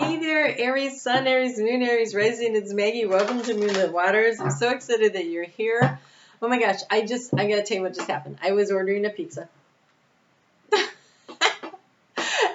Hey there, Aries Sun, Aries Moon, Aries Rising. It's Maggie. Welcome to Moonlit Waters. I'm so excited that you're here. Oh my gosh, I gotta tell you what just happened. I was ordering a pizza.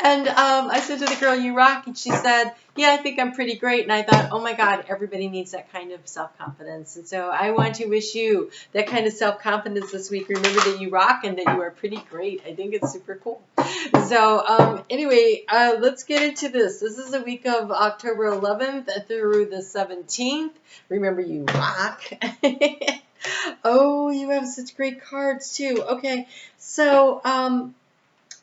And I said to the girl, "You rock," and she said, "Yeah, I think I'm pretty great." And I thought, oh my God, everybody needs that kind of self-confidence. And so I want to wish you that kind of self-confidence this week. Remember that you rock and that you are pretty great. I think it's super cool. So anyway, let's get into this. This is the week of October 11th through the 17th. Remember, you rock. Oh, you have such great cards too. Okay, so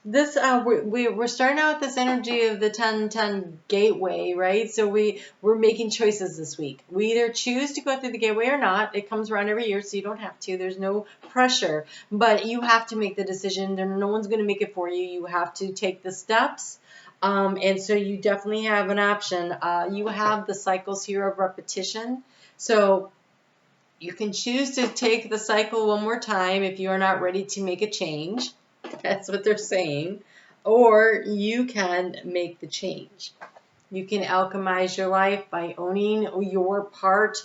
this we're starting out with this energy of the 10-10 gateway, right? So we're making choices this week. We either choose to go through the gateway or not. It comes around every year, so you don't have to. There's no pressure, but you have to make the decision. No one's going to make it for you. You have to take the steps. And so you definitely have an option. You have the cycles here of repetition. So you can choose to take the cycle one more time if you are not ready to make a change. That's what they're saying. Or you can make the change. You can alchemize your life by owning your part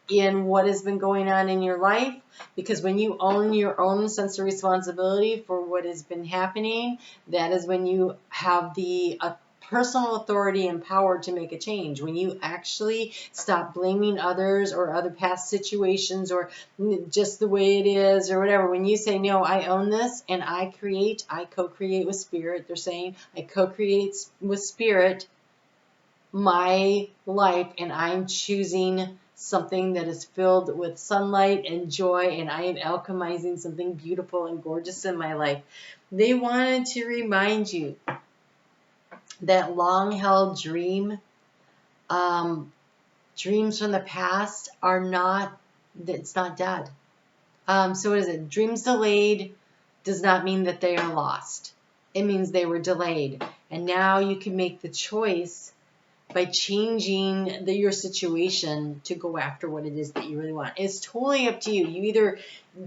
in what has been going on in your life. Because when you own your own sense of responsibility for what has been happening, that is when you have the personal authority and power to make a change. When you actually stop blaming others or other past situations or just the way it is or whatever. When you say, no, I own this and I co-create with spirit. They're saying I co-create with spirit my life, and I'm choosing something that is filled with sunlight and joy, and I am alchemizing something beautiful and gorgeous in my life. They wanted to remind you that long-held dream, dreams from the past are not, it's not dead. So what is it? Dreams delayed does not mean that they are lost. It means they were delayed. And now you can make the choice by changing your situation to go after what it is that you really want. It's totally up to you. You either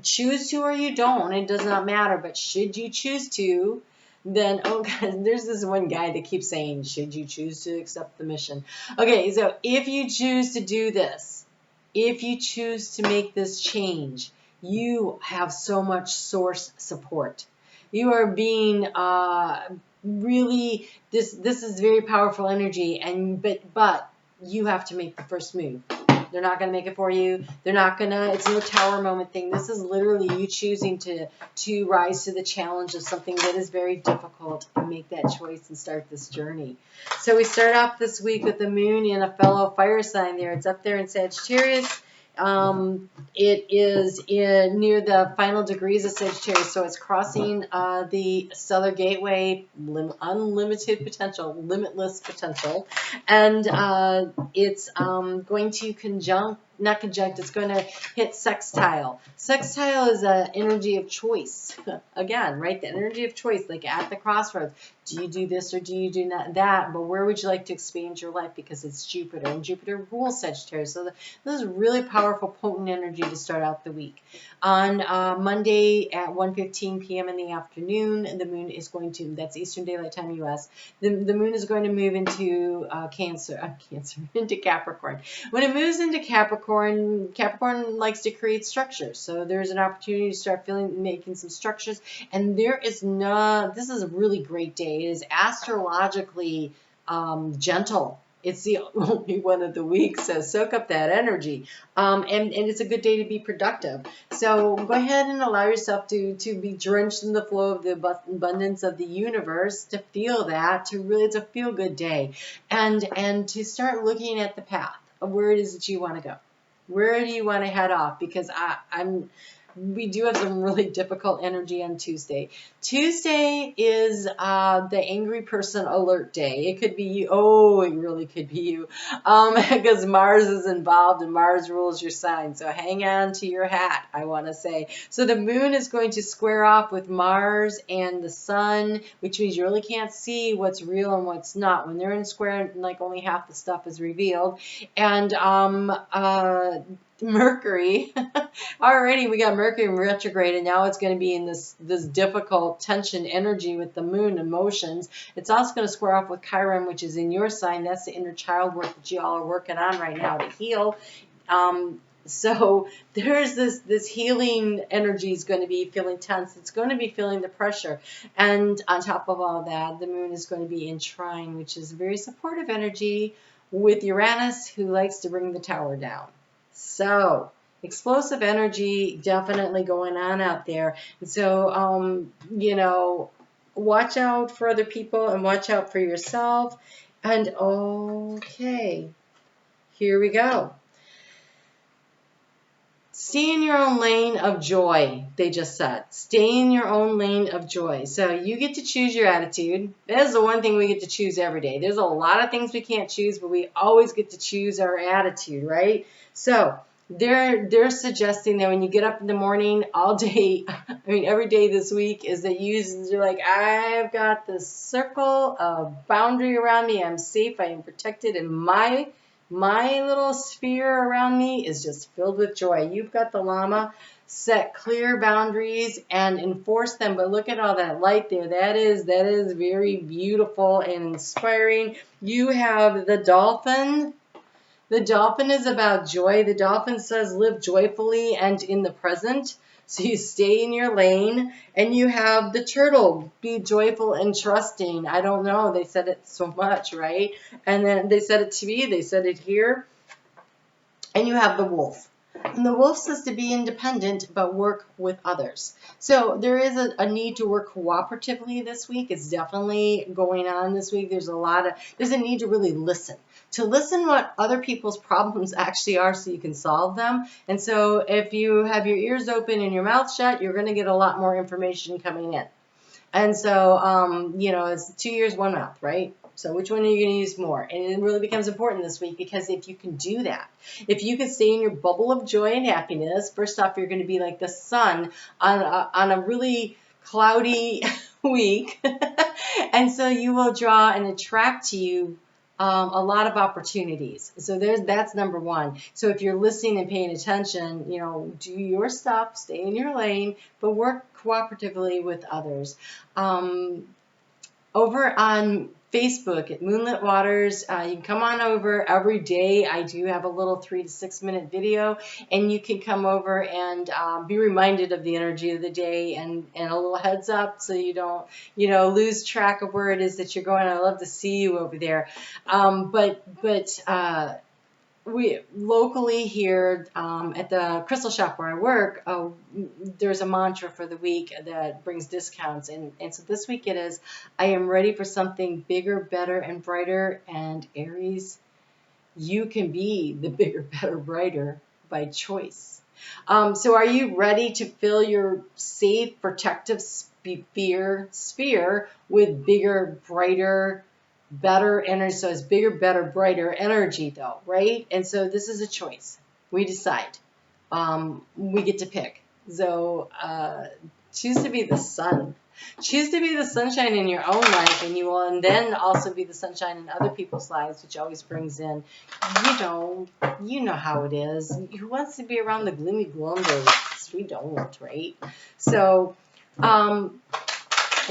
choose to or you don't. It does not matter. But should you choose to, then, oh God, there's this one guy that keeps saying, should you choose to accept the mission? Okay, so if you choose to do this, if you choose to make this change, you have so much source support. You are being really, this is very powerful energy, and but you have to make the first move. They're not going to make it for you. They're not going to, it's no tower moment thing. This is literally you choosing to rise to the challenge of something that is very difficult and make that choice and start this journey. So we start off this week with the moon in a fellow fire sign there. It's up there in Sagittarius. It is near the final degrees of Sagittarius, so it's crossing the stellar gateway, unlimited potential, limitless potential, and it's going to it's going to hit sextile. Sextile is an energy of choice. Again, right? The energy of choice, like at the crossroads. Do you do this or do you do not that? But where would you like to expand your life? Because it's Jupiter, and Jupiter rules Sagittarius. So this is really powerful, potent energy to start out the week. On Monday at 1:15 p.m. in the afternoon, the moon is going to, that's Eastern Daylight Time, U.S., the moon is going to move into into Capricorn. When it moves into Capricorn likes to create structures. So there's an opportunity to start making some structures. And this is a really great day. It is astrologically gentle. It's the only one of the week, so soak up that energy. And it's a good day to be productive. So go ahead and allow yourself to be drenched in the flow of the abundance of the universe, to feel that, it's a feel-good day. And to start looking at the path of where it is that you want to go. Where do you want to head off? Because we do have some really difficult energy on Tuesday. Tuesday is the angry person alert day. It could be you. Oh, it really could be you. Because Mars is involved and Mars rules your sign. So hang on to your hat, I want to say. So the moon is going to square off with Mars and the sun, which means you really can't see what's real and what's not. When they're in square, like only half the stuff is revealed. And Mercury. Already we got Mercury in retrograde, and now it's going to be in this difficult tension energy with the moon emotions. It's also going to square off with Chiron, which is in your sign. That's the inner child work that you all are working on right now to heal. So there's this healing energy is going to be feeling tense. It's going to be feeling the pressure. And on top of all that, the moon is going to be in trine, which is very supportive energy with Uranus, who likes to bring the tower down. So explosive energy definitely going on out there. And so, watch out for other people and watch out for yourself. And okay, here we go. Stay in your own lane of joy, they just said. Stay in your own lane of joy. So you get to choose your attitude. That is the one thing we get to choose every day. There's a lot of things we can't choose, but we always get to choose our attitude, right? So they're suggesting that when you get up in the morning all day, every day this week, is that you're like, I've got this circle of boundary around me. I'm safe. I am protected, and my little sphere around me is just filled with joy. You've got the llama. Set clear boundaries and enforce them. But look at all that light there. That is very beautiful and inspiring. You have the dolphin. The dolphin is about joy. The dolphin says live joyfully and in the present. So you stay in your lane. And you have the turtle, be joyful and trusting. I don't know. They said it so much, right? And then they said it to me. They said it here. And you have the wolf. And the wolf says to be independent, but work with others. So there is a need to work cooperatively this week. It's definitely going on this week. There's a need to really listen. To listen what other people's problems actually are so you can solve them. And so if you have your ears open and your mouth shut, you're going to get a lot more information coming in. And so, it's 2 ears, 1 mouth, right? So which one are you going to use more? And it really becomes important this week, because if you can do that, if you can stay in your bubble of joy and happiness, first off, you're going to be like the sun on a really cloudy week. And so you will draw and attract to you a lot of opportunities. So that's number one. So if you're listening and paying attention, do your stuff, stay in your lane, but work cooperatively with others. Over on Facebook at Moonlit Waters, you can come on over every day. I do have a little 3 to 6 minute video, and you can come over and be reminded of the energy of the day and a little heads up so you don't, lose track of where it is that you're going. I love to see you over there. We locally here at the crystal shop where I work, there's a mantra for the week that brings discounts, and so this week it is, I am ready for something bigger, better, and brighter. And Aries, you can be the bigger, better, brighter by choice. So are you ready to fill your safe, protective sphere with bigger, brighter, better energy? So it's bigger, better, brighter energy though, right? And so this is a choice. We decide. We get to pick. So choose to be the sun. Choose to be the sunshine in your own life, and and then also be the sunshine in other people's lives, which always brings in, you know how it is. Who wants to be around the gloomy gloom days? We don't, right? So, I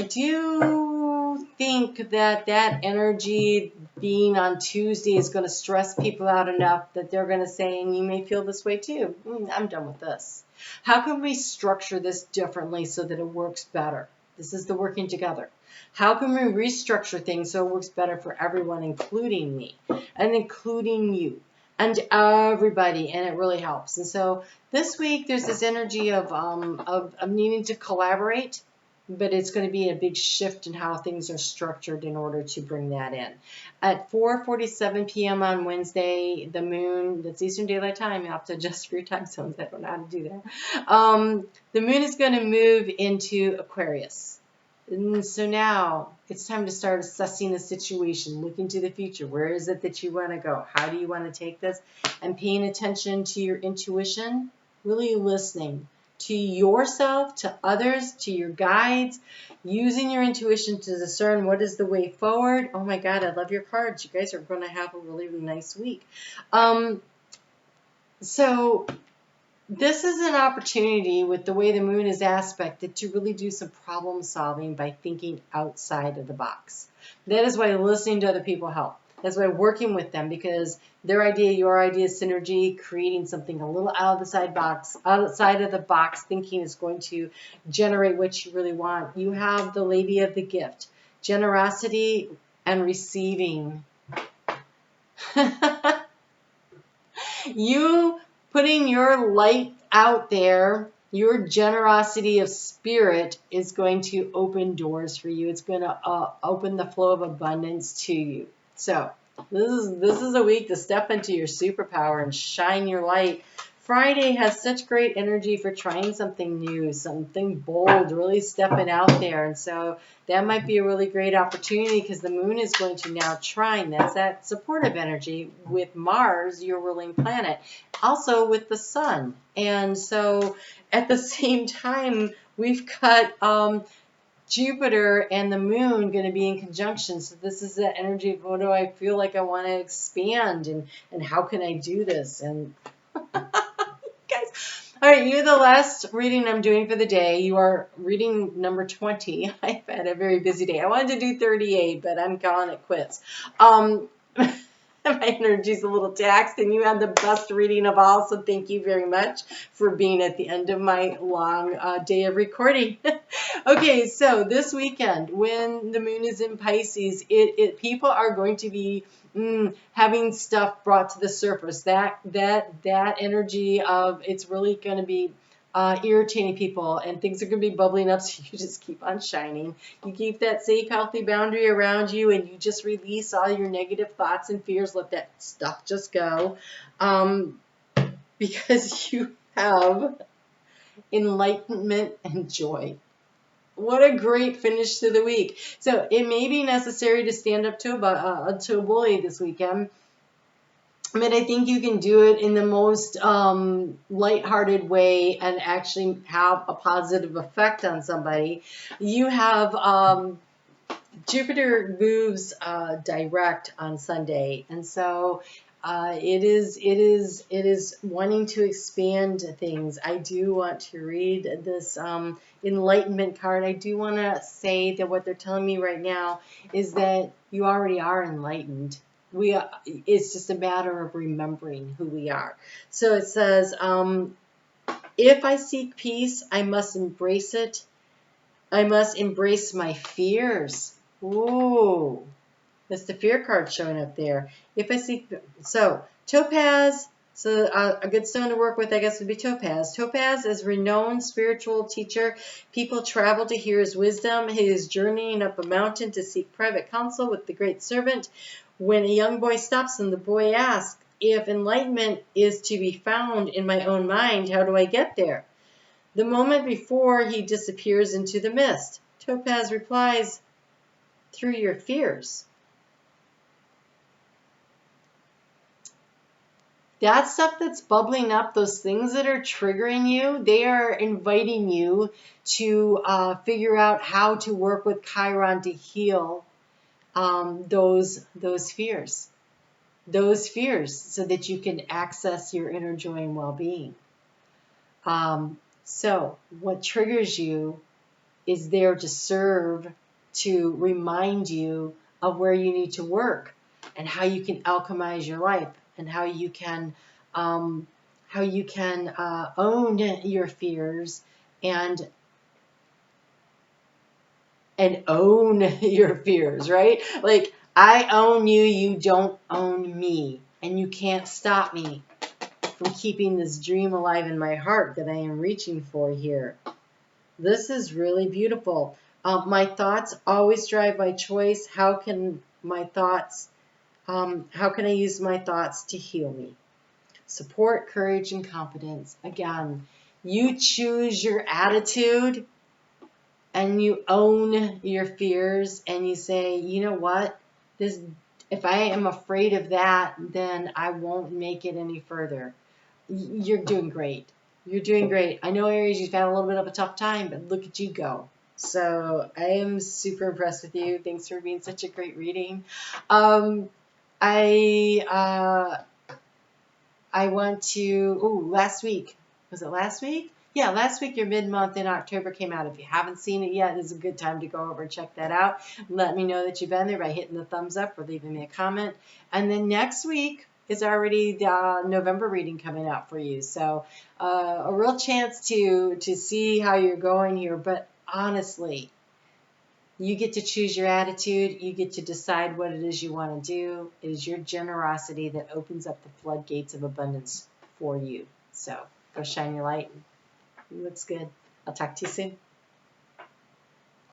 do think that energy being on Tuesday is going to stress people out enough that they're going to say, and you may feel this way too, I'm done with this. How can we structure this differently so that it works better? This is the working together. How can we restructure things so it works better for everyone, including me and including you and everybody, and it really helps. And so this week there's this energy of needing to collaborate, but it's going to be a big shift in how things are structured in order to bring that in. At 4:47 p.m. on Wednesday, the moon, that's Eastern Daylight Time, you have to adjust for your time zones. I don't know how to do that. The moon is going to move into Aquarius. And so now it's time to start assessing the situation, looking to the future. Where is it that you want to go? How do you want to take this? And paying attention to your intuition, really listening to yourself, to others, to your guides, using your intuition to discern what is the way forward. Oh my God, I love your cards. You guys are going to have a really, really nice week. So this is an opportunity with the way the moon is aspected to really do some problem solving by thinking outside of the box. That is why listening to other people help. That's why working with them, because their idea, your idea, synergy, creating something a little outside of the box thinking is going to generate what you really want. You have the lady of the gift, generosity and receiving. You putting your light out there, your generosity of spirit is going to open doors for you. It's going to open the flow of abundance to you. So this is a week to step into your superpower and shine your light. Friday has such great energy for trying something new, something bold, really stepping out there. And so that might be a really great opportunity because the moon is going to now trine. That's that supportive energy with Mars, your ruling planet, also with the sun. And so at the same time, we've got Jupiter and the moon going to be in conjunction. So this is that energy of what do I feel like I want to expand and how can I do this? And guys. All right, you're the last reading I'm doing for the day. You are reading number 20. I've had a very busy day. I wanted to do 38, but I'm calling it quits. My energy's a little taxed, and you had the best reading of all, so thank you very much for being at the end of my long day of recording. Okay, so this weekend, when the moon is in Pisces, people are going to be having stuff brought to the surface. That energy of it's really going to be irritating people, and things are going to be bubbling up. So you just keep on shining. You keep that safe, healthy boundary around you, and you just release all your negative thoughts and fears. Let that stuff just go, because you have enlightenment and joy. What a great finish to the week. So it may be necessary to stand up to a bully this weekend. I mean, I think you can do it in the most lighthearted way and actually have a positive effect on somebody. You have Jupiter moves direct on Sunday, and so it is wanting to expand things. I do want to read this enlightenment card. I do want to say that what they're telling me right now is that you already are enlightened. It's just a matter of remembering who we are. So it says, if I seek peace, I must embrace it. I must embrace my fears. Ooh, that's the fear card showing up there. If I seek, so topaz, so a good stone to work with, I guess, would be topaz. Topaz is renowned spiritual teacher. People travel to hear his wisdom. He is journeying up a mountain to seek private counsel with the great servant. When a young boy stops him, the boy asks, if enlightenment is to be found in my own mind, how do I get there? The moment before he disappears into the mist, Topaz replies, through your fears. That stuff that's bubbling up, those things that are triggering you, they are inviting you to figure out how to work with Chiron to heal those fears. Those fears so that you can access your inner joy and well-being. So what triggers you is there to serve, to remind you of where you need to work and how you can alchemize your life and how you can own your fears and own your fears, right? Like, I own you, you don't own me, and you can't stop me from keeping this dream alive in my heart that I am reaching for here. This is really beautiful. My thoughts always drive my choice. How can I use my thoughts to heal me? Support, courage, and confidence. Again, you choose your attitude and you own your fears and you say, you know what? If I am afraid of that, then I won't make it any further. You're doing great. You're doing great. I know, Aries, you've had a little bit of a tough time, but look at you go. So I am super impressed with you. Thanks for being such a great reading. I I want to, last week. Was it last week? Yeah, last week your mid-month in October came out. If you haven't seen it yet, it's a good time to go over and check that out. Let me know that you've been there by hitting the thumbs up or leaving me a comment. And then next week is already the November reading coming out for you. So a real chance to see how you're going here. But honestly, you get to choose your attitude. You get to decide what it is you want to do. It is your generosity that opens up the floodgates of abundance for you. So go shine your light. It looks good. I'll talk to you soon.